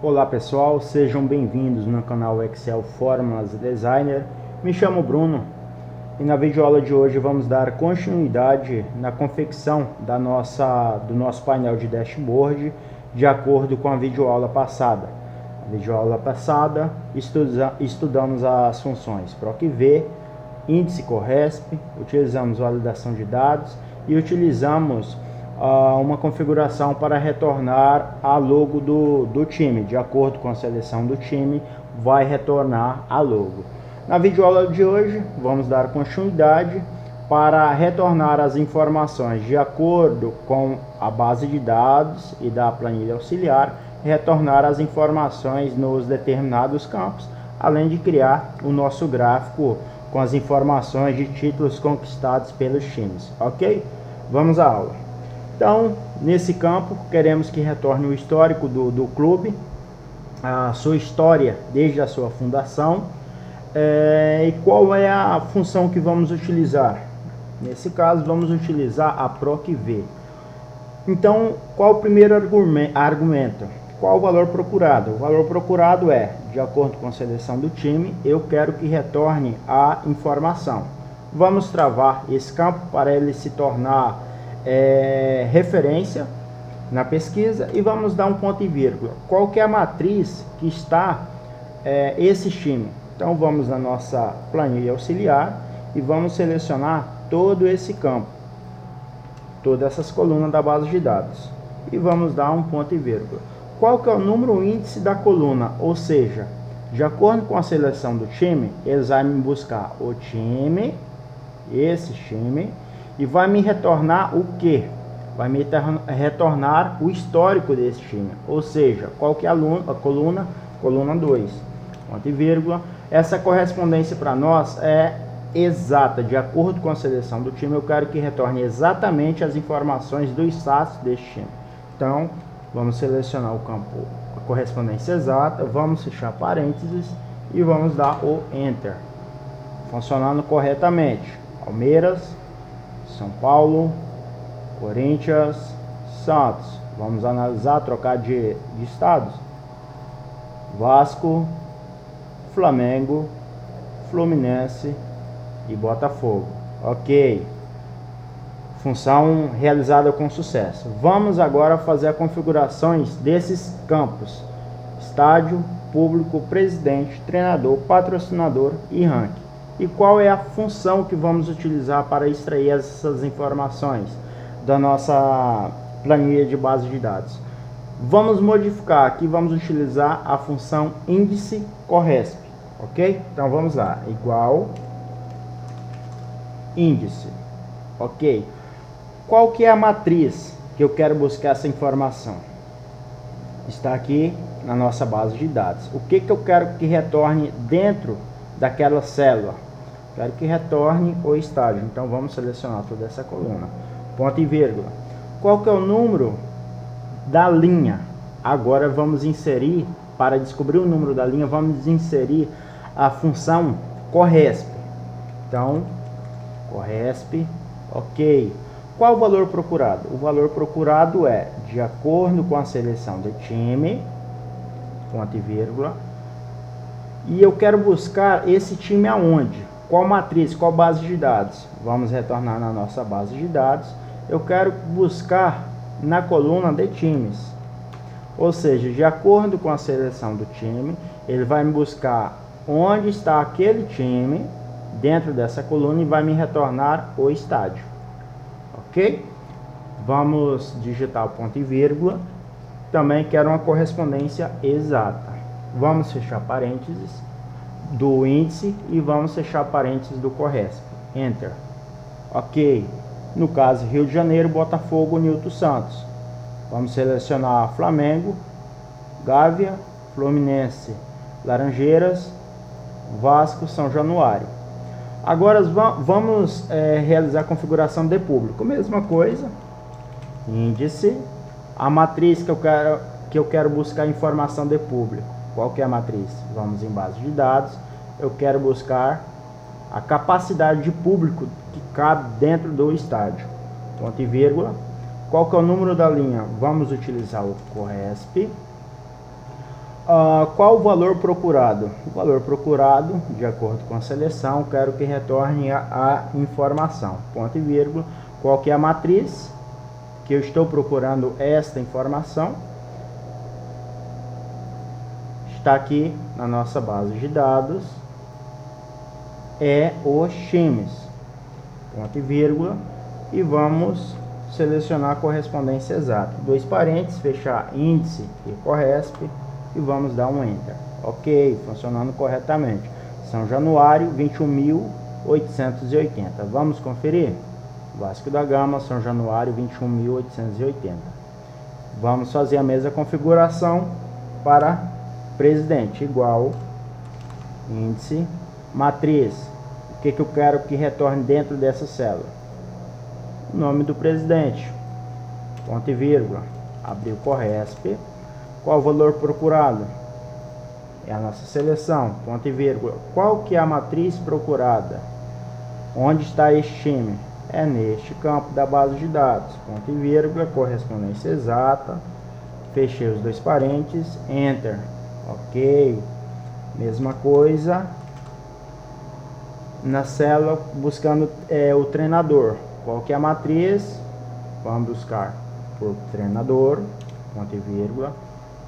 Olá pessoal, sejam bem-vindos no canal Excel Fórmulas Designer. Me chamo Bruno e na videoaula de hoje vamos dar continuidade na confecção do nosso painel de dashboard de acordo com a videoaula passada. Na videoaula passada estudamos as funções PROC-V, índice CORRESP, utilizamos validação de dados e utilizamos uma configuração para retornar a logo do time. De acordo com a seleção do time, vai retornar a logo. Na videoaula de hoje, vamos dar continuidade para retornar as informações de acordo com a base de dados e da planilha auxiliar, retornar as informações nos determinados campos, além de criar o nosso gráfico com as informações de títulos conquistados pelos times, ok? Vamos à aula. Então, nesse campo, queremos que retorne o histórico do clube, a sua história desde a sua fundação, e qual é a função que vamos utilizar. Nesse caso, vamos utilizar a PROC-V. Então, qual o primeiro argumento? Qual o valor procurado? O valor procurado é, de acordo com a seleção do time, eu quero que retorne a informação. Vamos travar esse campo para ele se tornar referência na pesquisa e vamos dar um ponto e vírgula. Qual que é a matriz que está esse time? Então vamos na nossa planilha auxiliar e vamos selecionar todo esse campo, todas essas colunas da base de dados e vamos dar um ponto e vírgula. Qual que é o número índice da coluna? Ou seja, de acordo com a seleção do time, eles vão me buscar o time, esse time, e vai me retornar o que? Vai me retornar o histórico desse time. Ou seja, qual que é a coluna? Coluna 2. Ponto e vírgula. Essa correspondência para nós é exata. De acordo com a seleção do time, eu quero que retorne exatamente as informações do status desse time. Então, vamos selecionar o campo, a correspondência exata, vamos fechar parênteses e vamos dar o Enter. Funcionando corretamente. Palmeiras, São Paulo, Corinthians, Santos. Vamos analisar, trocar de estados. Vasco, Flamengo, Fluminense e Botafogo. Ok. Função realizada com sucesso. Vamos agora fazer as configurações desses campos: estádio, público, presidente, treinador, patrocinador e ranking. E qual é a função que vamos utilizar para extrair essas informações da nossa planilha de base de dados? Vamos modificar aqui, vamos utilizar a função índice CORRESP, ok? Então vamos lá, igual índice, ok? Qual que é a matriz que eu quero buscar essa informação? Está aqui na nossa base de dados. O que eu quero que retorne dentro daquela célula? Quero que retorne o estágio. Então vamos selecionar toda essa coluna. Ponto e vírgula. Qual que é o número da linha? Agora vamos inserir, para descobrir o número da linha, vamos inserir a função CORRESP. Então, CORRESP, ok. Qual o valor procurado? O valor procurado é, de acordo com a seleção do time, ponto e vírgula, e eu quero buscar esse time aonde? Qual matriz, qual base de dados? Vamos retornar na nossa base de dados. Eu quero buscar na coluna de times. Ou seja, de acordo com a seleção do time, ele vai me buscar onde está aquele time dentro dessa coluna e vai me retornar o estádio. Ok? Vamos digitar o ponto e vírgula. Também quero uma correspondência exata. Vamos fechar parênteses do índice e vamos fechar parênteses do CORRESP. Enter. Ok. No caso, Rio de Janeiro, Botafogo, Nilton Santos. Vamos selecionar Flamengo, Gávea, Fluminense, Laranjeiras, Vasco, São Januário. Agora vamos realizar a configuração de público. Mesma coisa. Índice. A matriz que eu quero buscar informação de público. Qual que é a matriz? Vamos em base de dados. Eu quero buscar a capacidade de público que cabe dentro do estádio. Ponto e vírgula. Qual que é o número da linha? Vamos utilizar o CORRESP. Qual o valor procurado? O valor procurado, de acordo com a seleção, quero que retorne a informação, ponto e vírgula, qual que é a matriz, que eu estou procurando esta informação, está aqui na nossa base de dados, é os times, ponto e vírgula, e vamos selecionar a correspondência exata, dois parênteses, fechar índice e corresp, e vamos dar um enter. Ok, funcionando corretamente. São Januário 21.880. Vamos conferir? Vasco da Gama, São Januário 21.880. Vamos fazer a mesma configuração para presidente, igual índice, matriz. O que eu quero que retorne dentro dessa célula? O nome do presidente, ponto e vírgula, abriu corresp. Qual o valor procurado? É a nossa seleção, ponto e vírgula. Qual que é a matriz procurada? Onde está este time? É neste campo da base de dados, ponto e vírgula, correspondência exata, fechei os dois parênteses, enter, ok. Mesma coisa na célula, buscando o treinador. Qual que é a matriz? Vamos buscar por treinador, ponto e vírgula.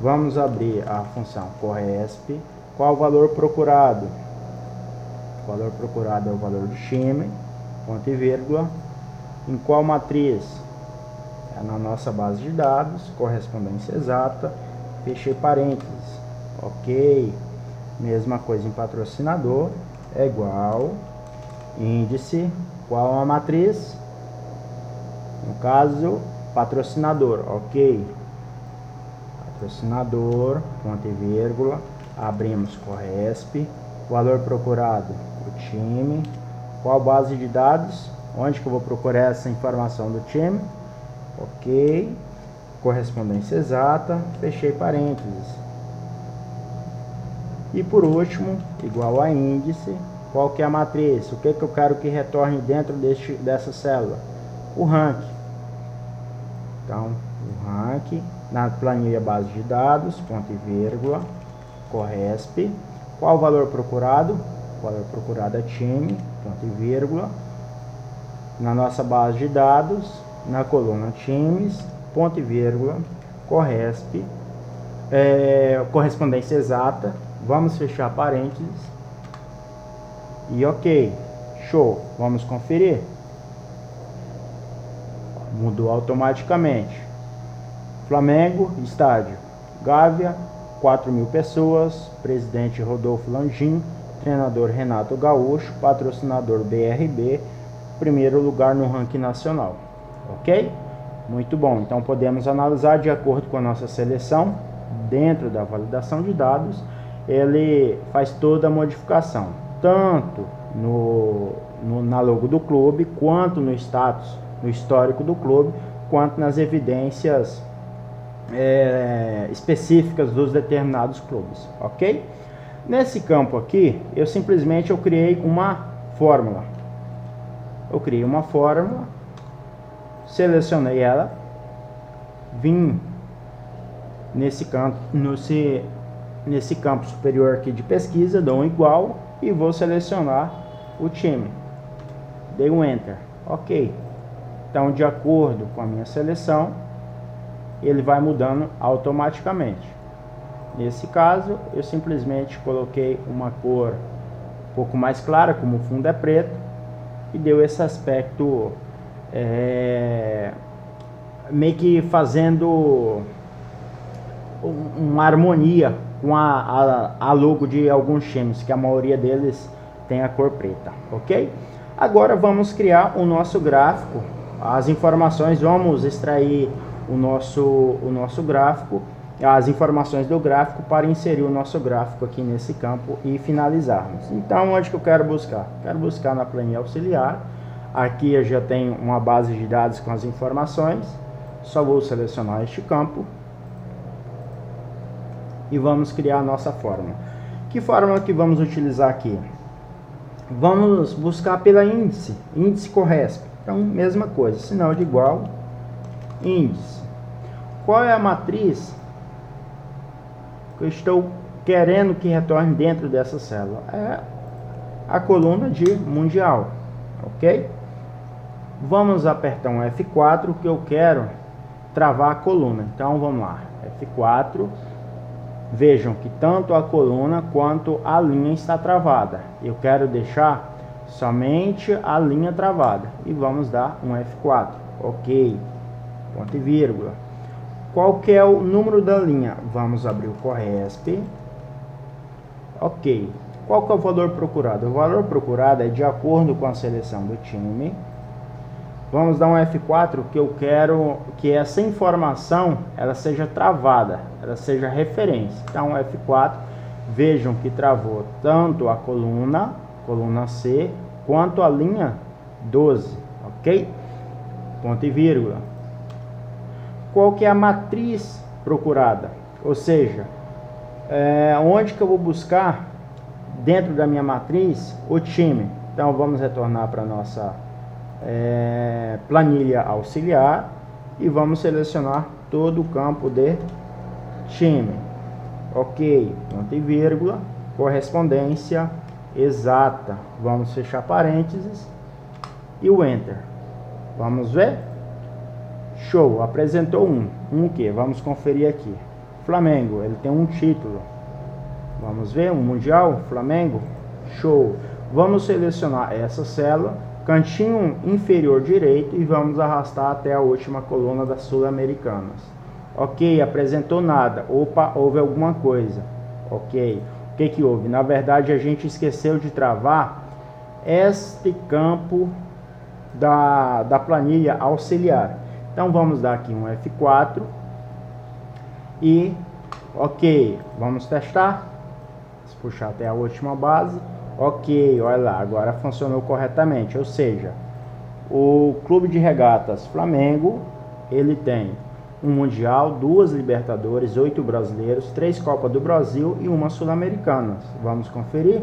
Vamos abrir a função corresp. Qual o valor procurado? O valor procurado é o valor do time, ponto e vírgula. Em qual matriz? É na nossa base de dados, correspondência exata, fechei parênteses, ok. Mesma coisa em patrocinador, é igual índice, qual a matriz? No caso, patrocinador, ok. Patrocinador, ponto e vírgula, abrimos corresp, valor procurado, o time, qual base de dados, onde que eu vou procurar essa informação do time, ok, correspondência exata, fechei parênteses. E por último, igual a índice, qual que é a matriz, o que eu quero que retorne dentro dessa célula, o rank. Então, o rank, na planilha base de dados, ponto e vírgula, corresp, qual o valor procurado? O valor procurado é time, ponto e vírgula, na nossa base de dados, na coluna times, ponto e vírgula, corresp, correspondência exata, vamos fechar parênteses, e ok, show, vamos conferir. Mudou automaticamente. Flamengo, estádio Gávea, 4.000 pessoas, presidente Rodolfo Landim, treinador Renato Gaúcho, patrocinador BRB, primeiro lugar no ranking nacional, ok? Muito bom, então podemos analisar de acordo com a nossa seleção, dentro da validação de dados, ele faz toda a modificação, tanto na logo do clube, quanto no status, no histórico do clube, quanto nas evidências específicas dos determinados clubes, ok? Nesse campo aqui, eu criei uma fórmula. Eu criei uma fórmula, selecionei ela, vim nesse campo superior aqui de pesquisa, dou um igual e vou selecionar o time. Dei um enter, ok. Então, de acordo com a minha seleção, ele vai mudando automaticamente. Nesse caso, eu simplesmente coloquei uma cor um pouco mais clara, como o fundo é preto, e deu esse aspecto meio que fazendo uma harmonia com a logo de alguns times, que a maioria deles tem a cor preta, ok? Agora vamos criar o nosso gráfico, as informações, vamos extrair o nosso gráfico, as informações do gráfico para inserir o nosso gráfico aqui nesse campo e finalizarmos. Então, onde que eu quero buscar? Quero buscar na planilha auxiliar. Aqui eu já tenho uma base de dados com as informações, só vou selecionar este campo e vamos criar a nossa fórmula. Que fórmula que vamos utilizar aqui? Vamos buscar pela índice corresp. Então, mesma coisa, sinal de igual, índice. Qual é a matriz eu estou querendo que retorne dentro dessa célula? É a coluna de mundial, ok? Vamos apertar um F4 que eu quero travar a coluna. Então vamos lá, F4. Vejam que tanto a coluna quanto a linha está travada. Eu quero deixar somente a linha travada. E vamos dar um F4. Ok. Ponto e vírgula. Qual que é o número da linha? Vamos abrir o Corresp. Ok. Qual que é o valor procurado? O valor procurado é de acordo com a seleção do time. Vamos dar um F4 que eu quero que essa informação ela seja travada, ela seja referência. Então F4, vejam que travou tanto a coluna C, quanto a linha 12, ok? Ponto e vírgula. Qual que é a matriz procurada? Ou seja, onde que eu vou buscar dentro da minha matriz o time? Então vamos retornar para a nossa planilha auxiliar e vamos selecionar todo o campo de time. Ok, ponto e vírgula, correspondência exata. Vamos fechar parênteses e o Enter. Vamos ver? Show, apresentou um que? Vamos conferir aqui. Flamengo, ele tem um título. Vamos ver, um Mundial, Flamengo. Show. Vamos selecionar essa célula, cantinho inferior direito, e vamos arrastar até a última coluna das Sul-Americanas. Ok, apresentou nada. Opa, houve alguma coisa. Ok, o que que houve? Na verdade, a gente esqueceu de travar este campo da planilha auxiliar. Então vamos dar aqui um F4 e ok, vamos testar. Vamos puxar até a última base. Ok, olha lá, agora funcionou corretamente. Ou seja, o Clube de Regatas Flamengo, ele tem um Mundial, 2 Libertadores, 8 Brasileiros, 3 Copa do Brasil e 1 Sul-Americana. Vamos conferir?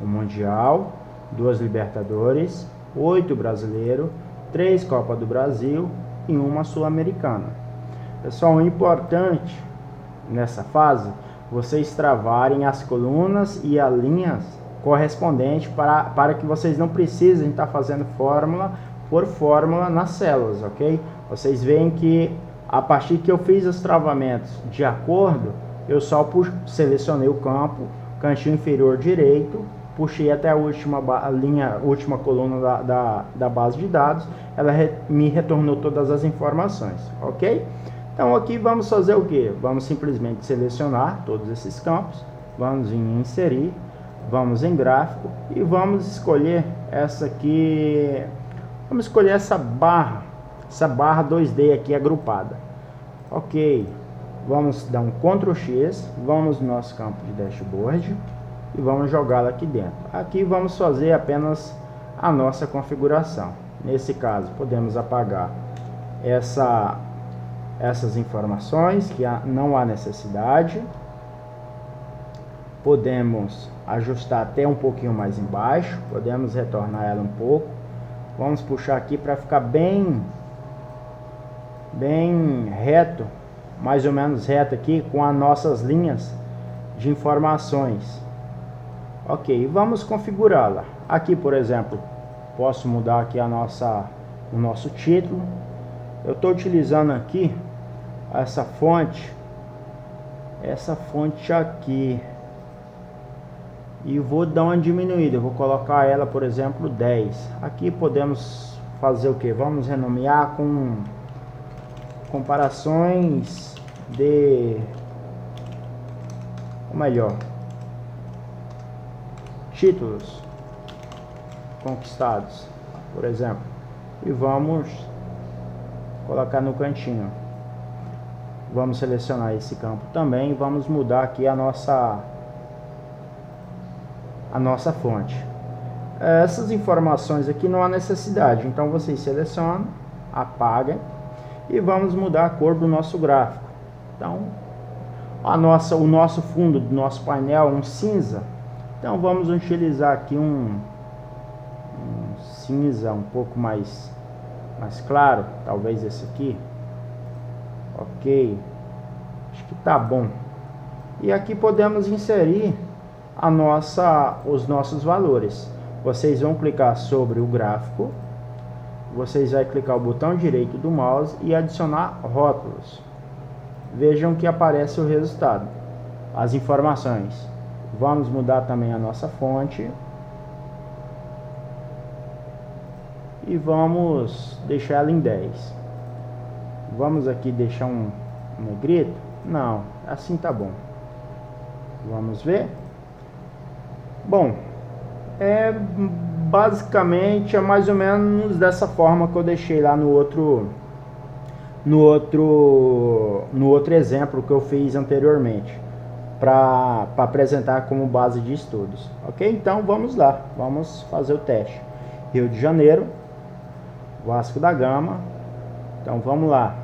Um Mundial, 2 Libertadores, 8 Brasileiro, 3 Copa do Brasil e 1 Sul-Americana. Pessoal, é importante nessa fase vocês travarem as colunas e as linhas correspondentes para que vocês não precisem estar fazendo fórmula por fórmula nas células, ok? Vocês veem que a partir que eu fiz os travamentos de acordo, eu só selecionei o campo, cantinho inferior direito, puxei até a última linha, última coluna da base de dados, ela me retornou todas as informações, ok? Então aqui vamos fazer o que? Vamos simplesmente selecionar todos esses campos, vamos em inserir, vamos em gráfico e vamos escolher essa aqui, vamos escolher essa barra 2D aqui agrupada. Ok, vamos dar um Ctrl X, vamos no nosso campo de dashboard e vamos jogá-la aqui dentro. Aqui vamos fazer apenas a nossa configuração. Nesse caso podemos apagar essas informações que não há necessidade. Podemos ajustar até um pouquinho mais embaixo, podemos retornar ela um pouco. Vamos puxar aqui para ficar bem reto, mais ou menos reto aqui com as nossas linhas de informações. Ok, vamos configurá-la. Aqui, por exemplo, posso mudar aqui o nosso título. Eu estou utilizando aqui essa fonte aqui, e vou dar uma diminuída. Eu vou colocar ela, por exemplo, 10. Aqui podemos fazer o que? Vamos renomear com comparações ou melhor, títulos conquistados, por exemplo, e vamos colocar no cantinho. Vamos selecionar esse campo também, vamos mudar aqui a nossa fonte. Essas informações aqui não há necessidade, então vocês selecionam, apagam e vamos mudar a cor do nosso gráfico. Então o nosso fundo do nosso painel é um cinza, então vamos utilizar aqui um cinza um pouco mais claro, talvez esse aqui. Ok, acho que tá bom. E aqui podemos inserir os nossos valores. Vocês vão clicar sobre o gráfico, vocês vão clicar o botão direito do mouse e adicionar rótulos. Vejam que aparece o resultado, as informações. Vamos mudar também a nossa fonte e vamos deixar ela em 10. Vamos aqui deixar um negrito? Não, assim tá bom. Vamos ver. Bom, basicamente é mais ou menos dessa forma que eu deixei lá no outro exemplo que eu fiz anteriormente, para apresentar como base de estudos. Ok? Então vamos lá, vamos fazer o teste. Rio de Janeiro, Vasco da Gama. Então vamos lá.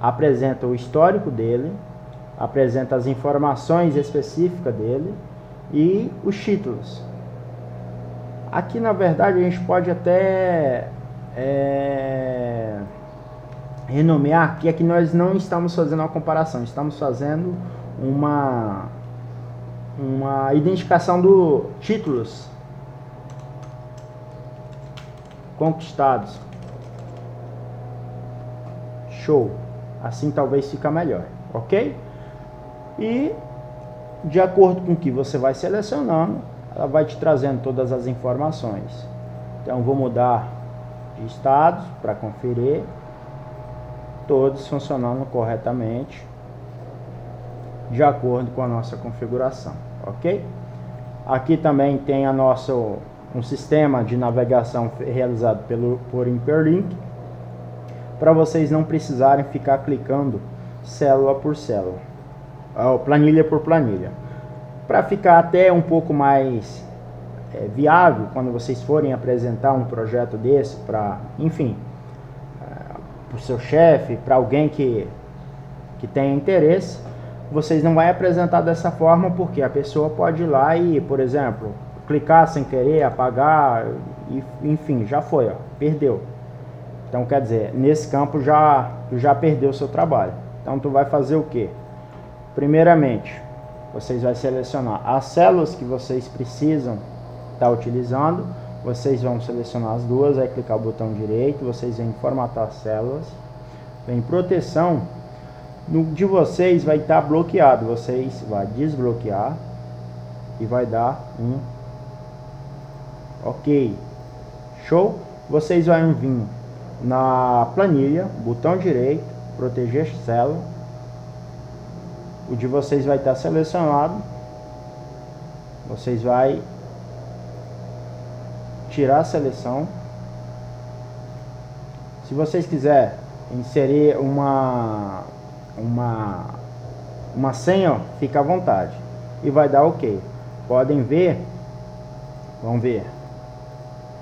Apresenta o histórico dele, apresenta as informações específicas dele e os títulos. Aqui na verdade a gente pode até renomear que aqui nós não estamos fazendo uma comparação, estamos fazendo uma identificação do títulos conquistados. Show! Assim talvez fica melhor, ok? E de acordo com o que você vai selecionando, ela vai te trazendo todas as informações. Então vou mudar de estados para conferir, todos funcionando corretamente de acordo com a nossa configuração, ok? Aqui também tem um sistema de navegação realizado por Hyperlink, para vocês não precisarem ficar clicando célula por célula, planilha por planilha, para ficar até um pouco mais viável quando vocês forem apresentar um projeto desse para, enfim, para o seu chefe, para alguém que tenha interesse. Vocês não vão apresentar dessa forma, porque a pessoa pode ir lá e, por exemplo, clicar sem querer, apagar, e, enfim, já foi, perdeu. Então quer dizer, nesse campo tu já perdeu o seu trabalho. Então tu vai fazer o que? Primeiramente, vocês vão selecionar as células que vocês precisam estar utilizando. Vocês vão selecionar as duas, aí clicar o botão direito, vocês vêm formatar as células, vem proteção. No de vocês vai estar bloqueado, vocês vai desbloquear e vai dar um ok. Show? Vocês vão vir na planilha, botão direito, proteger célula. O de vocês vai estar selecionado. Vocês vai tirar a seleção. Se vocês quiserem inserir uma senha, fica à vontade e vai dar ok. Podem ver, vamos ver,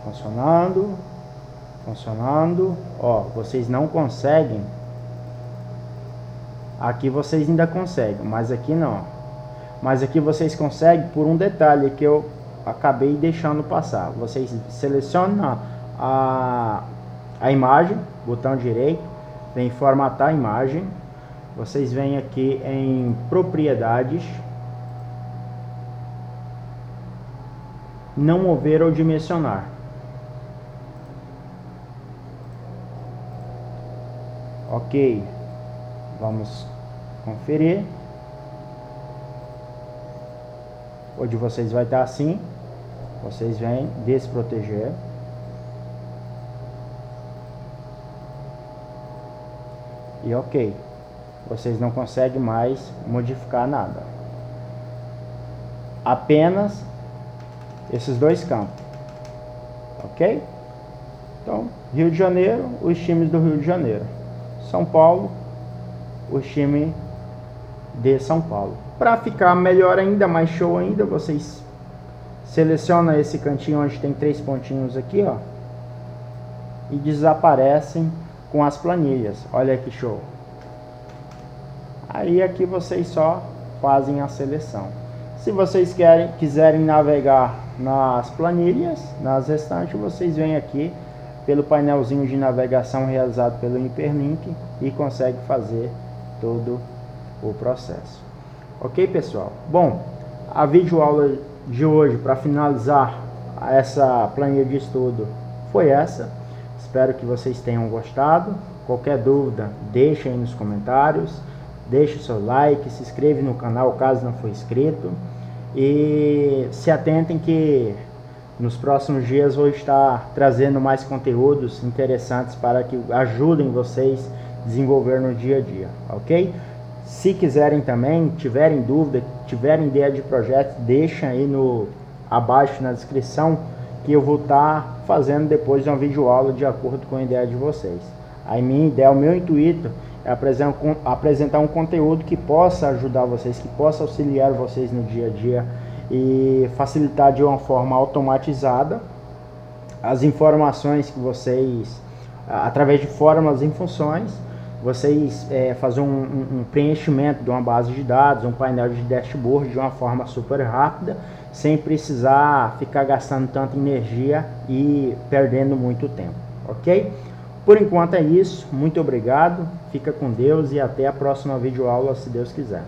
funcionando, ó, vocês não conseguem, aqui vocês ainda conseguem, mas aqui não, mas aqui vocês conseguem por um detalhe que eu acabei deixando passar. Vocês selecionam a imagem, botão direito, vem formatar a imagem. Vocês vêm aqui em propriedades, não mover ou dimensionar. Ok, vamos conferir. O de vocês vai estar assim. Vocês vêm desproteger. E ok. Vocês não conseguem mais modificar nada. Apenas esses dois campos. Ok? Então, Rio de Janeiro, os times do Rio de Janeiro. São Paulo, o time de São Paulo. Para ficar melhor ainda, mais show ainda, vocês selecionam esse cantinho onde tem 3 pontinhos aqui, ó, e desaparecem com as planilhas. Olha que show. Aí aqui vocês só fazem a seleção. Se vocês quiserem navegar nas planilhas, nas restantes, vocês vêm aqui pelo painelzinho de navegação realizado pelo Hyperlink e consegue fazer todo o processo. Ok, pessoal? Bom, a videoaula de hoje, para finalizar essa planilha de estudo, foi essa. Espero que vocês tenham gostado. Qualquer dúvida, deixe aí nos comentários. Deixe o seu like, se inscreva no canal caso não for inscrito. E se atentem que nos próximos dias vou estar trazendo mais conteúdos interessantes para que ajudem vocês a desenvolver no dia a dia, ok? Se quiserem também, tiverem dúvida, tiverem ideia de projeto, deixa aí abaixo na descrição que eu vou estar fazendo depois de uma videoaula de acordo com a ideia de vocês. A minha ideia, o meu intuito é apresentar um conteúdo que possa ajudar vocês, que possa auxiliar vocês no dia a dia e facilitar de uma forma automatizada as informações que vocês, através de fórmulas e funções, vocês fazer um preenchimento de uma base de dados, um painel de dashboard de uma forma super rápida, sem precisar ficar gastando tanta energia e perdendo muito tempo, ok? Por enquanto é isso, muito obrigado, fica com Deus e até a próxima videoaula, se Deus quiser.